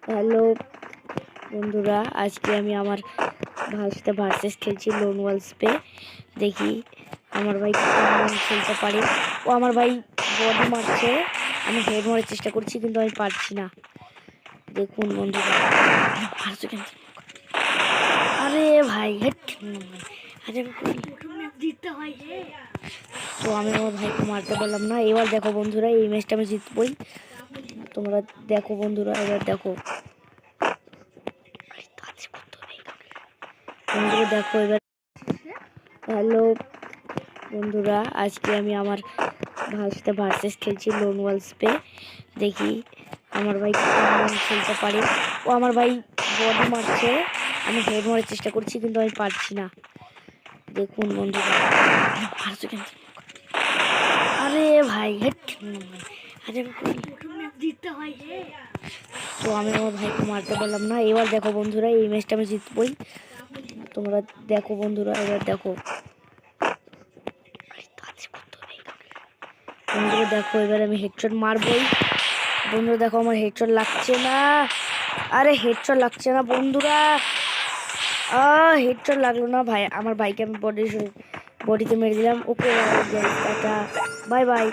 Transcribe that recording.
Hello বন্ধুরা, আজকে আমি আমার ভাইয়ের সাথে ভার্সেস খেলছি লোন ওয়ালসপে। দেখি আমার ভাই কেমন খেলতে পারে। ও আমার ভাই বডি মারছে, আমি হেড মারার চেষ্টা করছি কিন্তু আমি পারছি না। দেখুন বন্ধুরা, আরে ভাই হেড, তো আমি আমার ভাইকে মারতে পারলাম না। এবার দেখো বন্ধুরা, এই ম্যাচটা আমি জিতবই। তোমরা দেখো বন্ধুরা, এবার দেখো বন্ধুরা, দেখো এবার। হ্যালো বন্ধুরা, আজকে আমি আমার ভাইয়ের সাথে ভার্সেস খেলছি লোন ওয়ালসপে। দেখি আমার ভাই কেমন খেলতে পারে। ও আমার ভাই বডি মারছে, আমি হেড মারার চেষ্টা করছি কিন্তু আমি পারছি না। দেখুন বন্ধুরা, আরে ভাই হেড, তো আমি আমার ভাইকে মারতে পারলাম না। এবার দেখো বন্ধুরা, এই ম্যাচটা আমি জিতবই। তোমরা দেখো বন্ধুরা, এবার দেখো বন্ধুরা, দেখো এবার আমি হেডশট মারবই। বন্ধুরা দেখো, আমার হেডশট লাগছে না। আরে হেডশট লাগছে না বন্ধুরা, হেডশট লাগলো না ভাই। আমার ভাইকে আমি বডিতে মেরে দিলাম। ওকে টাটা, বাই বাই।